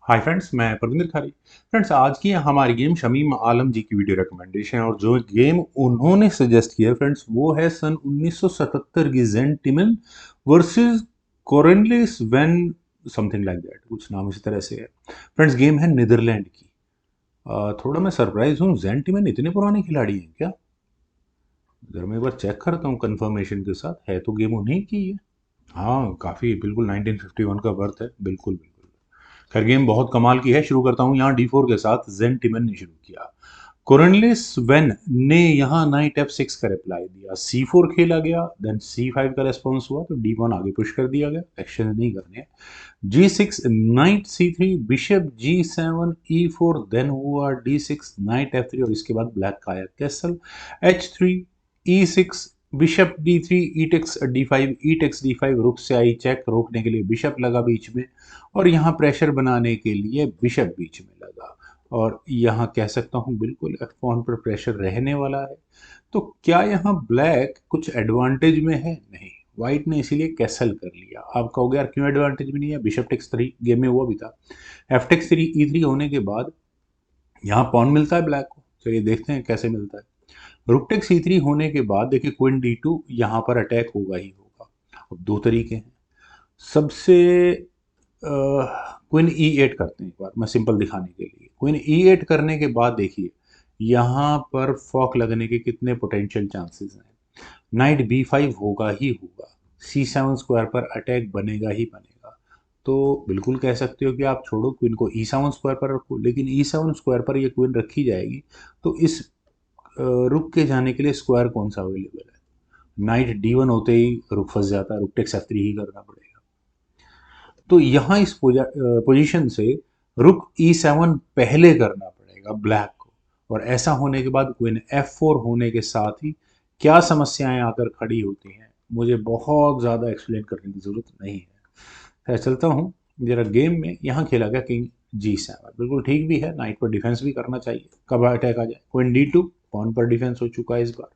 Hi friends, मैं परविंदर खारी। Friends, आज की हमारी गेम शमीम आलम जी की वीडियो रिकमेंडेशन है और जो गेम उन्होंने सजेस्ट किया है फ्रेंड्स वो है सन 1977 की जेंटिमन वर्सेस कोरेनलिस वेन समथिंग लाइक दैट, कुछ नाम इसी तरह से है। फ्रेंड्स, गेम है नीदरलैंड की। थोड़ा मैं सरप्राइज हूँ, जेंटिमन इतने पुराने खिलाड़ी हैं क्या। जरा मैं एक बार चेक करता हूँ कंफर्मेशन के साथ, है तो गेम उन्हीं की है। हाँ, काफ़ी बिल्कुल 1951 का बर्थ है, बिल्कुल बिल्कुल। खैर, गेम बहुत कमाल की है। शुरू करता हूँ यहाँ D4 के साथ। जेन टिमन ने शुरू किया। कोरनलिस वेन ने यहाँ नाइट F6 का रिप्लाई दिया। C4 खेला गया, देन C5 का रेस्पॉन्स हुआ तो D1 आगे पुश कर दिया गया, एक्शन नहीं करने। G6 night C3, bishop G7 E4, then हुआ D6 नाइट F3 और इसके बाद ब्लैक का आया castle H3 E6, bishop D3 ई टेक्स D5, ई टेक्स D5, रुक से आई चेक, रोकने के लिए बिशप लगा बीच में और यहाँ प्रेशर बनाने के लिए बिशप बीच में लगा। और यहाँ कह सकता हूँ बिल्कुल एफ पॉन पर प्रेशर रहने वाला है। तो क्या यहाँ ब्लैक कुछ एडवांटेज में है? नहीं, वाइट ने इसीलिए कैसल कर लिया। आप कहोगे यार क्यों एडवांटेज में नहीं है, बिशप टेक्स 3 गेम में हुआ भी था। एफ टेक्स 3 E3 होने के बाद यहाँ पॉन मिलता है ब्लैक को। चलिए देखते हैं कैसे मिलता है। रुक टेक्स E3 होने के बाद देखिए क्वीन D2, यहाँ पर अटैक होगा ही होगा। अब दो तरीके हैं। सबसे क्वीन E8 करते हैं एक बार, मैं सिंपल दिखाने के लिए। क्वीन E8 करने के बाद देखिए यहाँ पर फॉक लगने के कितने पोटेंशियल चांसेस हैं। नाइट B5 होगा ही होगा, C7 स्क्वायर पर अटैक बनेगा ही बनेगा। तो बिल्कुल कह सकते हो कि आप छोड़ो, क्वीन को E7 स्क्वायर पर रखो, लेकिन E7 स्क्वायर पर ये क्वीन रखी जाएगी तो इस रुक के जाने के लिए स्क्वायर कौन सा अवेलेबल है। नाइट D1 होते ही रुक फंस जाता है, रुक टेक्स F3 ही करना पड़ेगा। तो यहाँ इस पोजीशन से रुक E7 पहले करना पड़ेगा ब्लैक को। और ऐसा होने के बाद क्वीन F4 होने के साथ ही क्या समस्याएं आकर खड़ी होती हैं, मुझे बहुत ज़्यादा एक्सप्लेन करने की ज़रूरत नहीं है। खैर चलता हूँ जरा गेम में। यहाँ खेला गया किंग G7, बिल्कुल ठीक भी है, नाइट पर डिफेंस भी करना चाहिए, कब अटैक आ जाए। क्वीन D2, पॉन पर डिफेंस हो चुका है इस बार।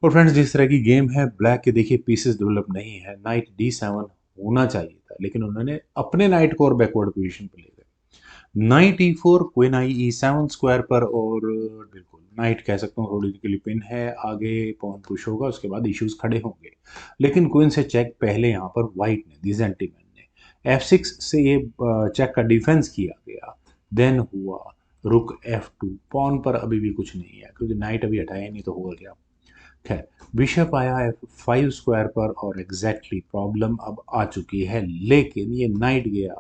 और फ्रेंड्स, जिस तरह की गेम है, ब्लैक के देखिए पीसेस डेवलप नहीं है। नाइट D7 होना चाहिए था, लेकिन उन्होंने अपने नाइट को और बैकवर्ड पोजीशन पर ले गए। नाइट E4, क्वीन आई E7 स्क्वायर पर, और बिल्कुल नाइट कह सकता हूँ थोड़ी के लिए पिन है। आगे पॉन पुश होगा, उसके बाद इश्यूज खड़े होंगे, लेकिन क्वीन से चेक पहले यहाँ पर वाइट ने दी, जेंटिमैन ने। F6 से ये चेक का डिफेंस किया गया। देन हुआ रुक F2, पॉन पर अभी भी कुछ नहीं है क्योंकि नाइट अभी हटाया नहीं तो होगा क्या। खैर, बिशप आया है 5 स्क्वायर पर और एग्जैक्टली प्रॉब्लम अब आ चुकी है, लेकिन ये नाइट गया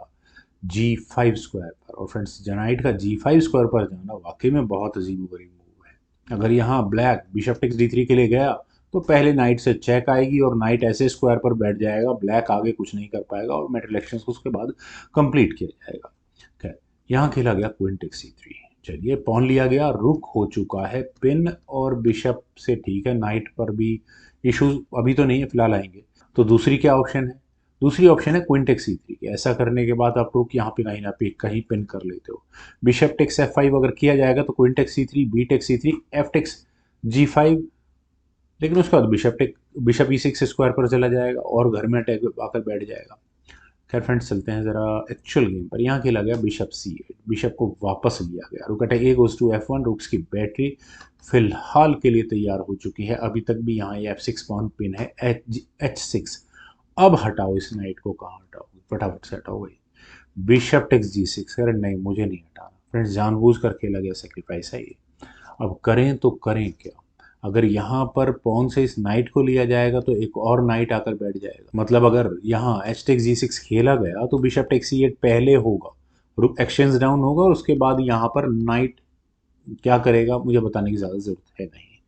G5 स्क्वायर पर। और फ्रेंड्स, नाइट का G5 स्क्वायर पर जाना वाकई में बहुत अजीबोगरीब मूव है। अगर यहाँ ब्लैक बिशप टेक्स D3 के लिए गया तो पहले नाइट से चेक आएगी और नाइट ऐसे स्क्वायर पर बैठ जाएगा, ब्लैक आगे कुछ नहीं कर पाएगा और मेटल एक्शन को उसके बाद कंप्लीट किया जाएगा। खैर, यहाँ खेला गया क्वीन टेक्स C3। चलिए, पॉन लिया गया, रुक हो चुका है पिन और बिशप से ठीक है। नाइट पर भी इश्यूज अभी तो नहीं है, फिलहाल आएंगे। तो दूसरी क्या ऑप्शन है? दूसरी ऑप्शन है क्वीन टेक्स C3। ऐसा करने के बाद आप रुक यहाँ पे कहीं ना पे कहीं पिन कर लेते हो। बिशप टेक्स F5 अगर किया जाएगा तो queen takes C3, B takes C3, F takes G5, लेकिन उसके बाद बिशप E6 स्क्वायर पर चला जाएगा और घर में अटैक आकर बैठ जाएगा। खैर फ्रेंड्स, चलते हैं ज़रा एक्चुअल गेम पर। यहाँ खेला गया बिशप C8, बिशप को वापस लिया गया। Rook attack A goes to F1, rooks की बैटरी फिलहाल के लिए तैयार हो चुकी है। अभी तक भी यहाँ F6 पॉन पिन है, H6। अब हटाओ इस नाइट को, कहाँ हटाओ, फटाफट से हटाओ भाई। बिशप टेक्स G6, अरे नहीं मुझे नहीं हटाना फ्रेंड्स, जानबूझ कर खेला गया सेक्रीफाइस है ये। अब करें तो करें क्या। अगर यहाँ पर पॉन से इस नाइट को लिया जाएगा तो एक और नाइट आकर बैठ जाएगा। मतलब अगर यहाँ एच टेक्स G6 खेला गया तो बिशप टेक्स C8 पहले होगा, रुक एक्सचेंज डाउन होगा और उसके बाद यहाँ पर नाइट क्या करेगा मुझे बताने की ज़्यादा ज़रूरत है नहीं।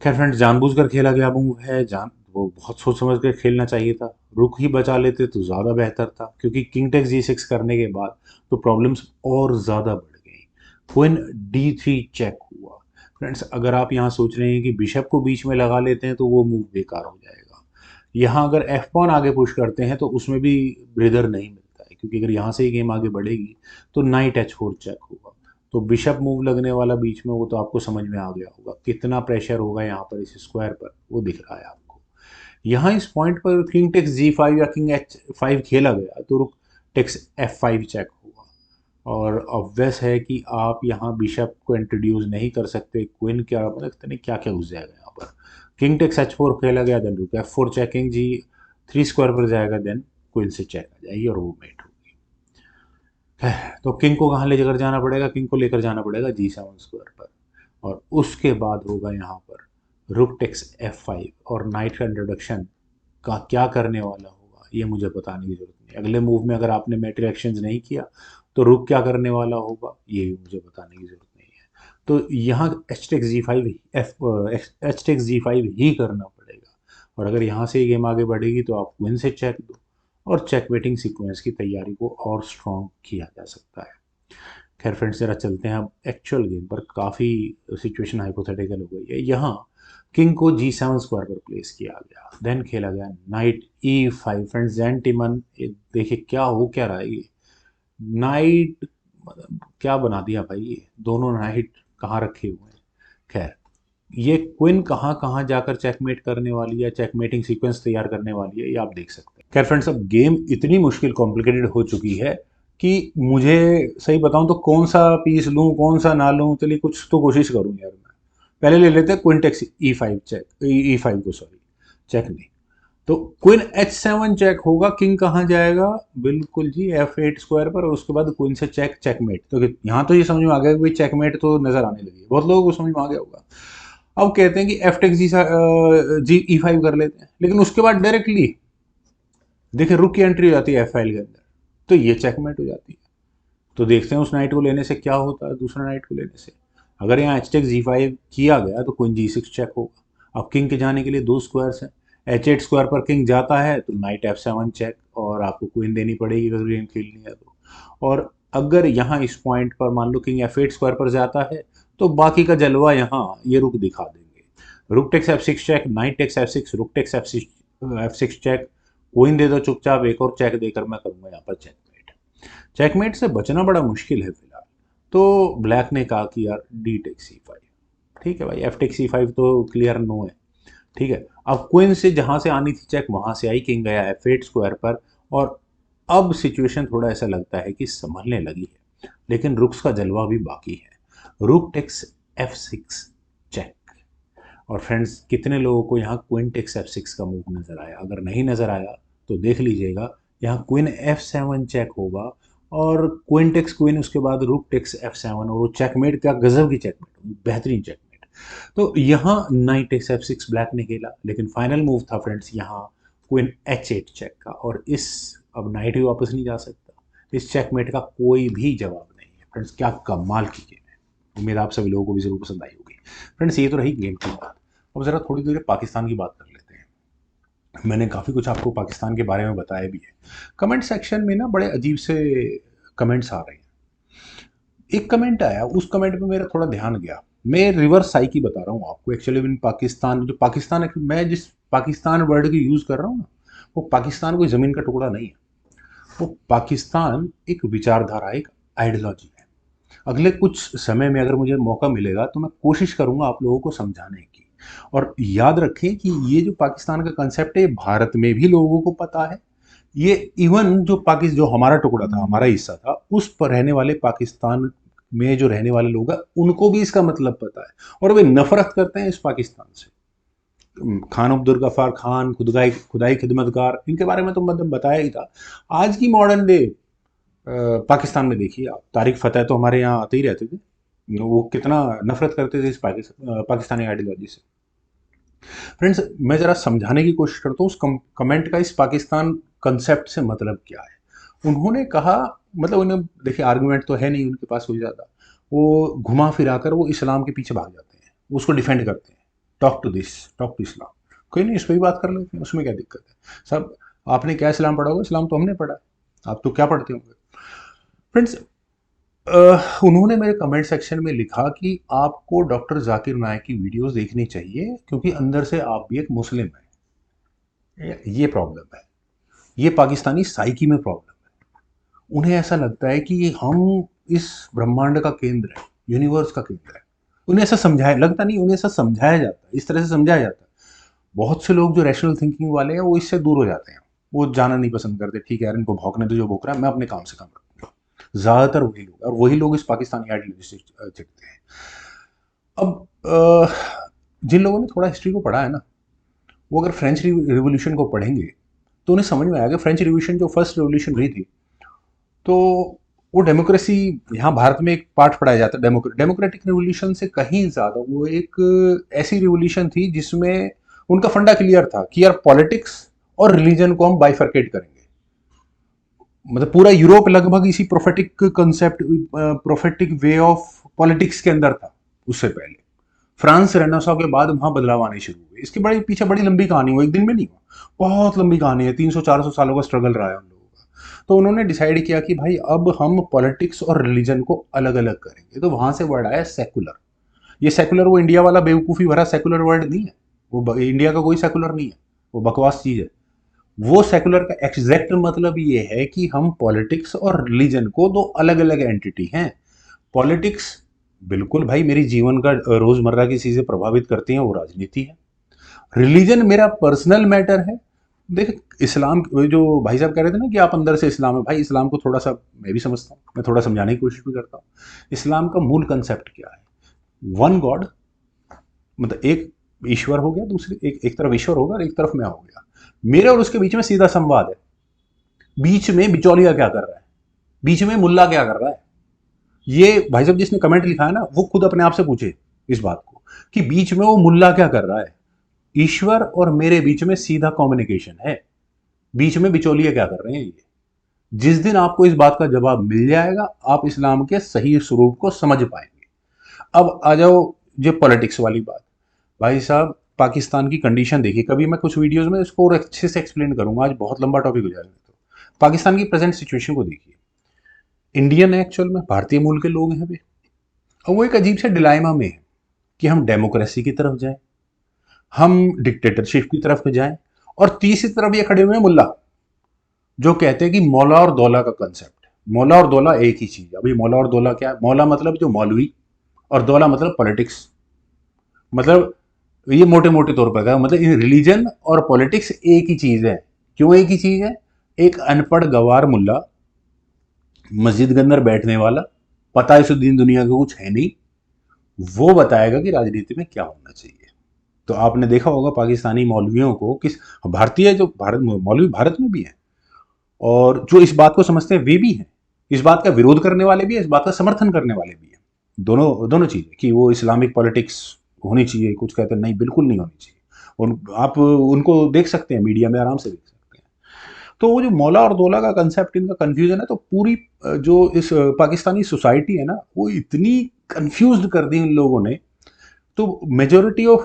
खैर फ्रेंड्स, जानबूझकर खेला गया मूव है, जान वो बहुत सोच समझ कर खेलना चाहिए था। रुक ही बचा लेते तो ज़्यादा बेहतर था, क्योंकि किंग टेक्स G6 करने के बाद तो प्रॉब्लम्स और ज़्यादा बढ़ गई। क्वीन D3 चेक हुआ। फ्रेंड्स, अगर आप यहाँ सोच रहे हैं कि बिशप को बीच में लगा लेते हैं तो वो मूव बेकार हो जाएगा। यहाँ अगर एफ पॉन आगे पुश करते हैं तो उसमें भी ब्रेदर नहीं मिलता है, क्योंकि अगर यहाँ से ही गेम आगे बढ़ेगी तो नाइट H4 चेक होगा। तो बिशप मूव लगने वाला बीच में, वो तो आपको समझ में आ गया होगा कितना प्रेशर होगा यहाँ पर इस स्क्वायर पर, वो दिख रहा है आपको। यहाँ इस पॉइंट पर किंग टेक्स G5 या किंग H5 खेला गया तो रुक टेक्स F5 चेक और ऑब्वियस है कि आप यहाँ बिशप को इंट्रोड्यूस नहीं कर सकते, क्वीन क्या पता नहीं क्या क्या घुस जाएगा यहाँ पर। किंग टेक्स H4 खेला गया, देन रुक F4 चेकिंग जी, 3 स्क्वायर पर जाएगा, देन क्वीन से चेक आ जाएगी और वो मेट होगी। तो किंग को कहाँ लेकर जाना पड़ेगा, किंग को लेकर जाना पड़ेगा G7 स्क्वायर पर, और उसके बाद होगा यहाँ पर रुक टेक्स F5, और नाइट का इंट्रोडक्शन का क्या करने वाला होगा ये मुझे बताने की जरूरत नहीं। अगले मूव में अगर आपने मेट रिएक्शंस नहीं किया तो रुक क्या करने वाला होगा ये भी मुझे बताने की जरूरत नहीं है। तो यहाँ H takes G5 H takes G5 ही करना पड़ेगा, और अगर यहाँ से गेम आगे बढ़ेगी तो आप क्वीन से चेक दो, और चेकमेटिंग सीक्वेंस की तैयारी को और स्ट्रॉन्ग किया जा सकता है। खैर फ्रेंड्स, जरा चलते हैं अब एक्चुअल गेम पर। काफ़ी सिचुएशन हाइपोथेटिकल हो गई है। यहाँ किंग को G7 स्क्वायर पर प्लेस किया गया, देन खेला गया नाइट E5। फ्रेंड्स जेंटिमन देखिए क्या हो क्या रहा है ये, नाइट मतलब क्या बना दिया भाई, ये दोनों नाइट कहाँ रखे हुए हैं। खैर, ये क्वीन कहाँ कहाँ जाकर चेकमेट करने वाली है, चेकमेटिंग सीक्वेंस तैयार करने वाली है, ये आप देख सकते हैं। खैर फ्रेंड्स, अब गेम इतनी मुश्किल कॉम्प्लिकेटेड हो चुकी है कि मुझे सही बताऊं तो कौन सा पीस लूं कौन सा ना लूं। चलिए कुछ तो कोशिश करूं यार मैं। पहले ले लेते हैं queen takes E5 check, E5 को सॉरी चेक नहीं, तो क्वीन H7 चेक होगा, किंग कहाँ जाएगा, बिल्कुल जी F8 स्क्वायर पर, और उसके बाद क्वीन से चेक, चेकमेट। तो यहाँ तो ये समझ में आ गया कि चेकमेट तो नजर आने लगी है, बहुत लोगों को समझ में आ गया होगा। अब कहते हैं कि एफ टेक्स जी E5 कर लेते हैं, लेकिन उसके बाद डायरेक्टली देखिए रुक की एंट्री हो जाती है F फाइल के अंदर, तो ये चेकमेट हो जाती है। तो देखते हैं उस नाइट को लेने से क्या होता है, दूसरा नाइट को लेने से। अगर यहाँ एच टेक्स G5 किया गया तो क्वीन G6 चेक होगा। अब किंग के जाने के लिए दो स्क्वायर्स हैं, H8 स्क्वायर पर किंग जाता है तो नाइट F7 चेक, और आपको क्वीन देनी पड़ेगी अगर गेम खेलनी है तो। और अगर यहाँ इस पॉइंट पर मान लो किंग F8 स्क्वायर पर जाता है तो बाकी का जलवा यहाँ ये रुक दिखा देंगे। Rook takes F6 check, knight takes F6, rook takes F6 check, queen दे दो चुपचाप, एक और चेक देकर मैं करूंगा यहाँ पर चेकमेट। चेकमेट से बचना बड़ा मुश्किल है फिलहाल। तो ब्लैक ने कहा कि यार डी टेक्स E5, ठीक है भाई, एफ टेक्स E5 तो क्लियर नो है, ठीक है। अब क्वीन से जहां से आनी थी चेक वहां से आई, किंग गया F8 स्क्वायर पर, और अब सिचुएशन थोड़ा ऐसा लगता है कि संभलने लगी है, लेकिन रुक्स का जलवा भी बाकी है। रुक टेक्स F6 चेक, और फ्रेंड्स कितने लोगों को यहाँ क्वीन टेक्स F6 का मूव नजर आया, अगर नहीं नजर आया तो देख लीजिएगा, यहाँ क्वीन F7 चेक होगा, और क्वीन टेक्स क्वीन, उसके बाद रुक टेक्स F7, और वो चेकमेट का गजब की चेकमेट होगी, बेहतरीन चेकमेट। तो यहाँ नाइट टेक्स F6 ब्लैक ने खेला, लेकिन फाइनल मूव था फ्रेंड्स यहाँ क्वीन H8 चेक का, और इस अब नाइट भी वापस नहीं जा सकता, इस चेकमेट का कोई भी जवाब नहीं है। फ्रेंड्स क्या कमाल की गेम है, उम्मीद आप सभी लोगों को भी जरूर पसंद आई होगी। फ्रेंड्स ये तो रही गेम की बात, अब ज़रा थोड़ी देर पाकिस्तान की बात कर लेते हैं। मैंने काफ़ी कुछ आपको पाकिस्तान के बारे में बताया भी है। कमेंट सेक्शन में ना बड़े अजीब से कमेंट्स आ रहे हैं। एक कमेंट आया, उस कमेंट पे मेरा थोड़ा ध्यान गया। मैं रिवर्स साइकी बता रहा हूँ आपको। एक्चुअली इन पाकिस्तान, जो पाकिस्तान है, मैं जिस पाकिस्तान वर्ड की यूज़ कर रहा हूँ ना, वो पाकिस्तान कोई ज़मीन का टुकड़ा नहीं है। वो पाकिस्तान एक विचारधारा, एक आइडियोलॉजी है। अगले कुछ समय में अगर मुझे मौका मिलेगा तो मैं कोशिश करूंगा आप लोगों को समझाने की। और याद रखें कि ये जो पाकिस्तान का कंसेप्ट है, भारत में भी लोगों को पता है। ये इवन जो हमारा टुकड़ा था, हमारा हिस्सा था, उस पर रहने वाले पाकिस्तान में जो रहने वाले लोग हैं उनको भी इसका मतलब पता है, और वे नफरत करते हैं इस पाकिस्तान से। खान अब्दुल गफ्फार खान, खुदाई खुदाई खिदमतगार, इनके बारे में तो मतलब बताया ही था। आज की मॉडर्न डे पाकिस्तान में देखिए आप, तारिक फतेह तो हमारे यहाँ आते ही रहते थे, वो कितना नफरत करते थे इस पाकिस्तानी आइडियोलॉजी से। फ्रेंड्स मैं ज़रा समझाने की कोशिश करता हूँ उस कमेंट का इस पाकिस्तान कंसेप्ट से मतलब क्या है। उन्होंने कहा, मतलब उन्हें देखिए आर्गुमेंट तो है नहीं उनके पास कोई ज़्यादा, वो घुमा फिरा कर वो इस्लाम के पीछे भाग जाते हैं, उसको डिफेंड करते हैं। Talk to this, talk to Islam, कोई नहीं इस पर भी बात कर लेते हैं, उसमें क्या दिक्कत है। सब आपने क्या इस्लाम पढ़ा होगा, इस्लाम तो हमने पढ़ा है, आप तो क्या पढ़ते होंगे। फ्रेंड्स उन्होंने मेरे कमेंट सेक्शन में लिखा कि आपको डॉक्टर जाकिर नायक की वीडियोस देखनी चाहिए क्योंकि अंदर से आप भी एक मुस्लिम हैं। ये प्रॉब्लम है, ये पाकिस्तानी साइकी में प्रॉब्लम है। उन्हें ऐसा लगता है कि हम इस ब्रह्मांड का केंद्र है, यूनिवर्स का केंद्र है। उन्हें ऐसा समझाया लगता नहीं, उन्हें ऐसा समझाया जाता है, इस तरह से समझाया जाता है। बहुत से लोग जो रैशनल थिंकिंग वाले हैं वो इससे दूर हो जाते हैं, वो जाना नहीं पसंद करते। ठीक है यार, इनको भौंकने दो जो भौंक रहा है, मैं अपने काम से काम रखूंगा। ज़्यादातर वही लोग, और वही लोग इस पाकिस्तानी आइडियोलॉजी से चिढ़ते हैं। अब जिन लोगों ने थोड़ा हिस्ट्री को पढ़ा है ना, वो अगर फ्रेंच रिवॉल्यूशन को पढ़ेंगे तो उन्हें समझ में आएगा फ्रेंच रिवॉल्यूशन जो फर्स्ट रिवॉल्यूशन हुई थी, तो वो डेमोक्रेसी, यहाँ भारत में एक पार्ट पढ़ाया जाता है डेमोक्रेटिक रिवॉल्यूशन से कहीं ज़्यादा वो एक ऐसी रिवॉल्यूशन थी जिसमें उनका फंडा क्लियर था कि यार पॉलिटिक्स और रिलीजन को हम बाइफरकेट करेंगे। मतलब पूरा यूरोप लगभग इसी prophetic concept, prophetic way of politics के अंदर था उससे पहले। फ्रांस रेनेसां के बाद वहां बदलाव आने शुरू हुए। इसके बड़े पीछे बड़ी लंबी कहानी हुई, एक दिन में नहीं हुआ, बहुत लंबी कहानी है, 300-400 सालों का स्ट्रगल रहा है उन लोगों का। तो उन्होंने डिसाइड किया कि भाई अब हम पॉलिटिक्स और रिलीजन को अलग अलग करेंगे। तो वहां से वर्ड आया सेकुलर। ये सेकुलर वो इंडिया वाला बेवकूफ़ी भरा सेकुलर वर्ड नहीं है, वो इंडिया का कोई सेकुलर नहीं है, वो बकवास चीज़ है। वो सेकुलर का एग्जैक्ट मतलब ये है कि हम पॉलिटिक्स और रिलीजन को दो अलग अलग एंटिटी हैं। पॉलिटिक्स बिल्कुल भाई मेरी जीवन का रोजमर्रा की चीजें प्रभावित करती हैं, वो राजनीति है। रिलीजन मेरा पर्सनल मैटर है। देख इस्लाम जो भाई साहब कह रहे थे ना कि आप अंदर से इस्लाम है, भाई इस्लाम को थोड़ा सा मैं भी समझता हूँ, मैं थोड़ा समझाने की कोशिश भी करता हूँ। इस्लाम का मूल कंसेप्ट क्या है? वन गॉड, मतलब एक ईश्वर हो गया, दूसरी एक तरफ ईश्वर होगा और एक तरफ मैं हो गया, मेरे और उसके बीच में सीधा संवाद है। बीच में बिचौलिया क्या कर रहा है, बीच में मुल्ला क्या कर रहा है? ये भाई साहब जिसने कमेंट लिखा है ना, वो खुद अपने आप से पूछे इस बात को कि बीच में वो मुल्ला क्या कर रहा है। ईश्वर और मेरे बीच में सीधा कम्युनिकेशन है, बीच में बिचौलिए क्या कर रहे हैं ये? जिस दिन आपको इस बात का जवाब मिल जाएगा, आप इस्लाम के सही स्वरूप को समझ पाएंगे। अब आ जाओ जो पॉलिटिक्स वाली बात। भाई साहब पाकिस्तान की कंडीशन देखिए, कभी मैं कुछ वीडियोस में इसको और अच्छे से एक्सप्लेन करूंगा, आज बहुत लंबा टॉपिक हो जाएगा। तो पाकिस्तान की प्रेजेंट सिचुएशन को देखिए। इंडियन है एक्चुअल में, भारतीय मूल के लोग हैं वे, और वो एक अजीब से डिलाइमा में है कि हम डेमोक्रेसी की तरफ जाएं, हम डिक्टेटरशिप की तरफ जाएं, और तीसरी तरफ ये खड़े हुए हैं मुल्ला जो कहते हैं कि मौला और दौला का कंसेप्ट। मौला और दौला एक ही चीज है। अभी मौला और दौला क्या है? मौला मतलब जो मौलवी, और दौला मतलब पॉलिटिक्स। मतलब ये मोटे मोटे तौर पर मतलब रिलीजन और पॉलिटिक्स एक ही चीज है। क्यों एक ही चीज है? एक अनपढ़ गवार मुल्ला मस्जिद के अंदर बैठने वाला, पता है इस दिन दुनिया का कुछ है नहीं, वो बताएगा कि राजनीति में क्या होना चाहिए। तो आपने देखा होगा पाकिस्तानी मौलवियों को, किस भारतीय जो भारत मौलवी भारत में भी है, और जो इस बात को समझते हैं वे भी हैं, इस बात का विरोध करने वाले भी हैं, इस बात का समर्थन करने वाले भी हैं। दोनों दोनों चीजें कि वो इस्लामिक पॉलिटिक्स होनी चाहिए, कुछ कहते हैं नहीं बिल्कुल नहीं होनी चाहिए। आप उनको देख सकते हैं, मीडिया में आराम से देख सकते हैं। तो वो जो मौला और दौला का कंसेप्ट, इनका कंफ्यूजन है, तो पूरी जो इस पाकिस्तानी सोसाइटी है ना, वो इतनी कंफ्यूज कर दी इन लोगों ने। तो मेजोरिटी ऑफ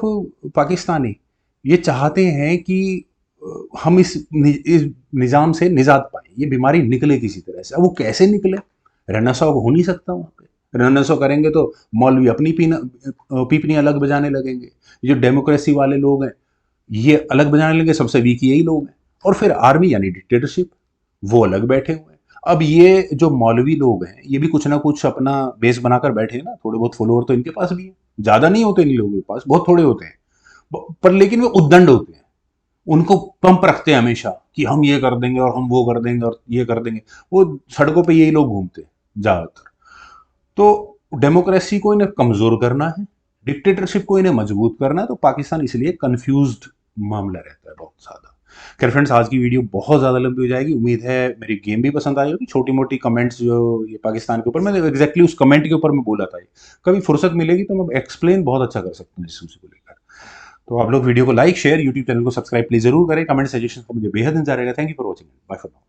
पाकिस्तानी ये चाहते हैं कि हम इस निज़ाम से निजात पाए, ये बीमारी निकले किसी तरह से। अब वो कैसे निकले? रेनेसां हो नहीं सकता वहाँ पे। रेनेसां करेंगे तो मौलवी अपनी पीपनी अलग बजाने लगेंगे, ये जो डेमोक्रेसी वाले लोग हैं ये अलग बजाने लगे, सबसे वीक यही लोग हैं। और फिर आर्मी यानी डिक्टेटरशिप, वो अलग बैठे हुए हैं। अब ये जो मौलवी लोग हैं ये भी कुछ ना कुछ अपना बेस बनाकर बैठे हैं ना, थोड़े बहुत फॉलोअर तो इनके पास भी है, ज्यादा नहीं होते इन लोगों के पास, बहुत थोड़े होते हैं, पर लेकिन वो उद्दंड होते हैं, उनको पंप रखते हैं हमेशा कि हम ये कर देंगे और हम वो कर देंगे और ये कर देंगे। वो सड़कों पे यही लोग घूमते हैं ज्यादातर। तो डेमोक्रेसी को इन्हें कमजोर करना है, डिक्टेटरशिप को इन्हें मजबूत करना है, तो पाकिस्तान इसलिए कंफ्यूज्ड मामला रहता है बहुत ज्यादा। खैर फ्रेंड्स, आज की वीडियो बहुत ज्यादा लंबी हो जाएगी, उम्मीद है मेरी गेम भी पसंद आई होगी। छोटी मोटी कमेंट्स जो ये पाकिस्तान के ऊपर, मैं एग्जैक्टली उस कमेंट के ऊपर मैं बोला था, कभी फुर्सत मिलेगी तो मैं एक्सप्लेन बहुत अच्छा कर सकता हूँ इस चीज को लेकर। तो आप लोग वीडियो को लाइक शेयर, यूट्यूब चैनल को सब्सक्राइब प्लीज जरूर करें, कमेंट सजेशन का मुझे बेहद इंतजार रहेगा। Thank you for watching, bye for now.